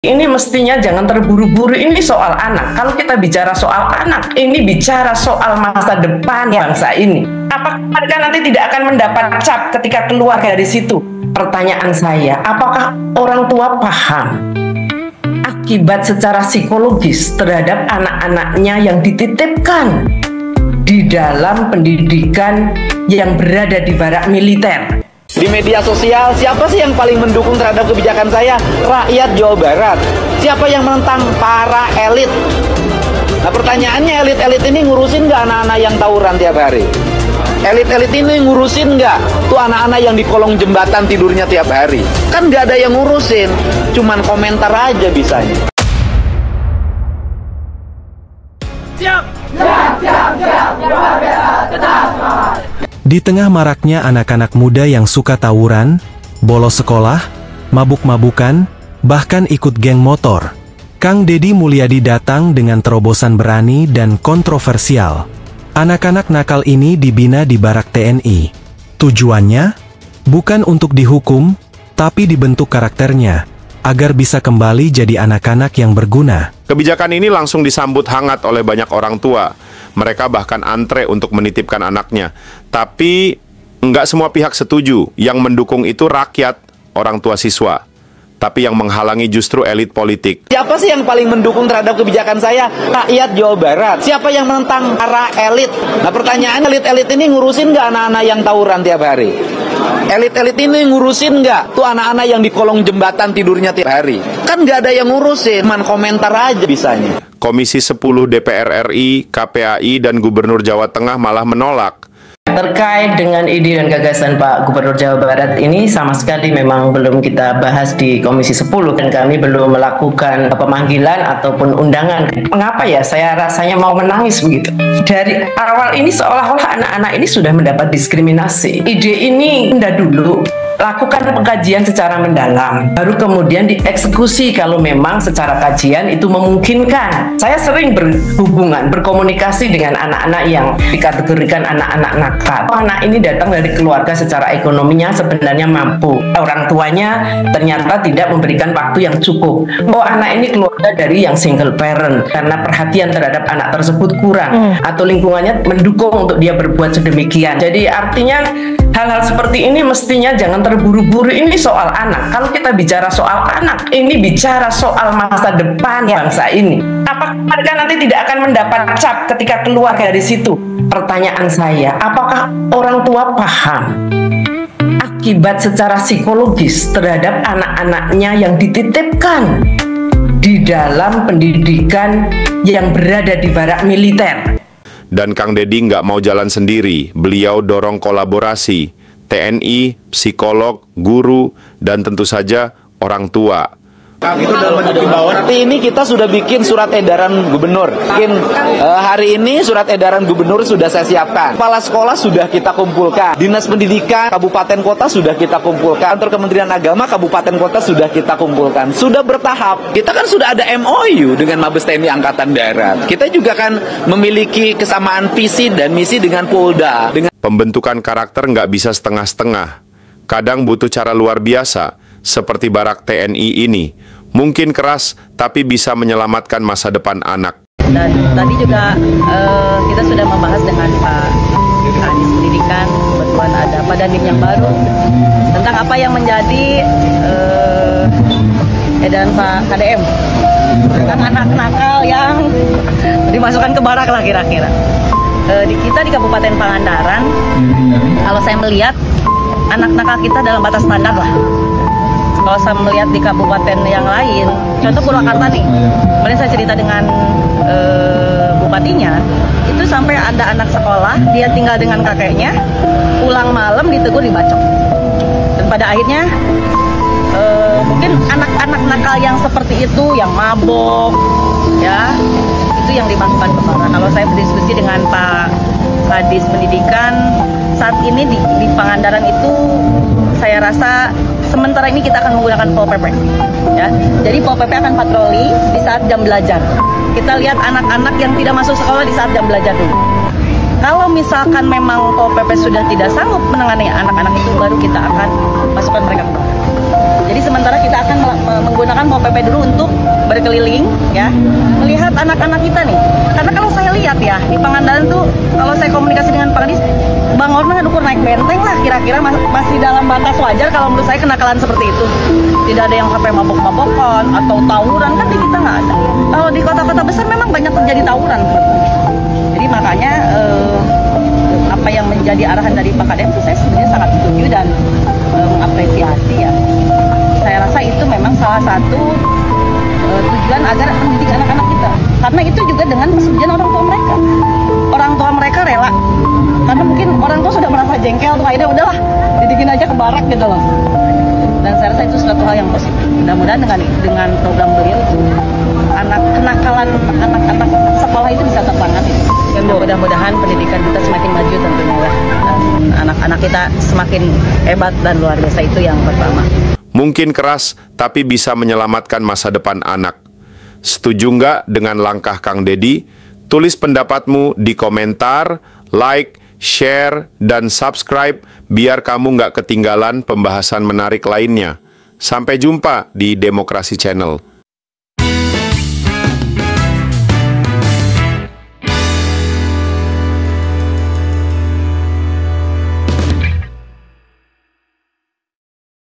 Ini mestinya jangan terburu-buru, ini soal anak. Kalau kita bicara soal anak, ini bicara soal masa depan bangsa ini. Apakah mereka nanti tidak akan mendapat cap ketika keluar dari situ? Pertanyaan saya, apakah orang tua paham akibat secara psikologis terhadap anak-anaknya yang dititipkan di dalam pendidikan yang berada di barak militer? Di media sosial, siapa sih yang paling mendukung terhadap kebijakan saya? Rakyat Jawa Barat. Siapa yang menentang? Para elit. Nah pertanyaannya, elit-elit ini ngurusin nggak anak-anak yang tawuran tiap hari? Elit-elit ini ngurusin nggak tuh anak-anak yang di kolong jembatan tidurnya tiap hari? Kan nggak ada yang ngurusin, cuman komentar aja bisanya. Siap! Siap, siap, siap, luar biasa, tetap semangat. Di tengah maraknya anak-anak muda yang suka tawuran, bolos sekolah, mabuk-mabukan, bahkan ikut geng motor, Kang Deddy Mulyadi datang dengan terobosan berani dan kontroversial. Anak-anak nakal ini dibina di barak TNI. Tujuannya bukan untuk dihukum, tapi dibentuk karakternya, agar bisa kembali jadi anak-anak yang berguna. Kebijakan ini langsung disambut hangat oleh banyak orang tua. Mereka bahkan antre untuk menitipkan anaknya. Tapi nggak semua pihak setuju. Yang mendukung itu rakyat, orang tua siswa. Tapi yang menghalangi justru elit politik. Siapa sih yang paling mendukung terhadap kebijakan saya? Rakyat Jawa Barat. Siapa yang menentang? Para elit. Nah pertanyaan, elit-elit ini ngurusin nggak anak-anak yang tawuran tiap hari? Elit-elit ini ngurusin nggak tuh anak-anak yang di kolong jembatan tidurnya tiap hari? Kan nggak ada yang ngurusin, cuman komentar aja bisanya. Komisi 10 DPR RI, KPAI, dan Gubernur Jawa Tengah malah menolak. Terkait dengan ide dan gagasan Pak Gubernur Jawa Barat ini sama sekali memang belum kita bahas di Komisi 10 dan kami belum melakukan pemanggilan ataupun undangan. Mengapa ya saya rasanya mau menangis begitu? Dari awal ini seolah-olah anak-anak ini sudah mendapat diskriminasi. Ide ini tunda dulu, lakukan pengkajian secara mendalam, baru kemudian dieksekusi kalau memang secara kajian itu memungkinkan. Saya sering berhubungan, berkomunikasi dengan anak-anak yang dikategorikan anak-anak nakal. Anak ini datang dari keluarga secara ekonominya sebenarnya mampu. Orang tuanya ternyata tidak memberikan waktu yang cukup. Oh, anak ini keluarga dari yang single parent karena perhatian terhadap anak tersebut kurang atau lingkungannya mendukung untuk dia berbuat sedemikian. Jadi artinya hal-hal seperti ini mestinya jangan terburu-buru, ini soal anak. Kalau kita bicara soal anak, ini bicara soal masa depan bangsa ini. Apakah mereka nanti tidak akan mendapat cap ketika keluar dari situ? Pertanyaan saya, apakah orang tua paham akibat secara psikologis terhadap anak-anaknya yang dititipkan di dalam pendidikan yang berada di barak militer? Dan Kang Deddy nggak mau jalan sendiri. Beliau dorong kolaborasi TNI, psikolog, guru, dan tentu saja orang tua. Itu dalam bentuk himbauan. Hari ini kita sudah bikin surat edaran gubernur. Hari ini surat edaran gubernur sudah saya siapkan. Kepala sekolah sudah kita kumpulkan. Dinas pendidikan kabupaten kota sudah kita kumpulkan. Kantor Kementerian Agama kabupaten kota sudah kita kumpulkan. Sudah bertahap. Kita kan sudah ada MOU dengan Mabes TNI Angkatan Darat. Kita juga kan memiliki kesamaan visi dan misi dengan Polda. Pembentukan karakter nggak bisa setengah-setengah. Kadang butuh cara luar biasa, seperti barak TNI ini. Mungkin keras, tapi bisa menyelamatkan masa depan anak. Dan tadi juga kita sudah membahas dengan Pak Kadis Pendidikan, kebetulan ada Pak Dandim yang baru, tentang apa yang menjadi edaran Pak KDM, tentang anak nakal yang dimasukkan ke barak lah kira-kira. Kita di Kabupaten Pangandaran, kalau saya melihat anak nakal kita dalam batas standar lah. Kalau saya melihat di kabupaten yang lain, contoh Purwakarta nih, kemarin saya cerita dengan bupatinya, itu sampai ada anak sekolah, dia tinggal dengan kakeknya, pulang malam ditegur dibacok. Dan pada akhirnya, mungkin anak-anak nakal yang seperti itu, yang mabok, ya, itu yang dimasukkan ke barak. Kalau saya berdiskusi dengan Pak Kadis Pendidikan, saat ini di Pangandaran itu, saya rasa sementara ini kita akan menggunakan Pol PP, ya. Jadi Pol PP akan patroli di saat jam belajar. Kita lihat anak-anak yang tidak masuk sekolah di saat jam belajar dulu. Kalau misalkan memang Pol PP sudah tidak sanggup menangani anak-anak itu, baru kita akan masukkan mereka ke sekolah. Jadi sementara kita akan menggunakan Pol PP dulu untuk berkeliling ya, melihat anak-anak kita nih. Karena kalau saya lihat ya di Pangandaran tuh, kalau saya komunikasi dengan Pak Kadis, Bang Orman kan ukur naik benteng lah, kira-kira masih dalam batas wajar kalau menurut saya kenakalan seperti itu. Tidak ada yang sampai mabok-mabokan atau tawuran, kan di kita nggak ada. Kalau di kota-kota besar memang banyak terjadi tawuran. Jadi makanya apa yang menjadi arahan dari Pak Kadem itu saya sebenarnya sangat setuju dan mengapresiasi ya. Saya rasa itu memang salah satu tujuan agar mendidik anak-anak kita. Karena itu juga dengan persetujuan orang tua mereka. Orang tua mereka rela. Karena mungkin orang tua sudah merasa jengkel tuh, akhirnya udahlah didikin aja ke barak gitu loh. Dan saya rasa itu suatu hal yang positif. Mudah-mudahan dengan program beliau kenakalan anak-anak sekolah itu bisa tertangani. Dan mudah-mudahan pendidikan kita semakin maju tentunya ya. Anak-anak kita semakin hebat dan luar biasa, itu yang pertama. Mungkin keras, tapi bisa menyelamatkan masa depan anak. Setuju nggak dengan langkah Kang Dedi? Tulis pendapatmu di komentar, like, share, dan subscribe biar kamu nggak ketinggalan pembahasan menarik lainnya. Sampai jumpa di Demokrasi Channel.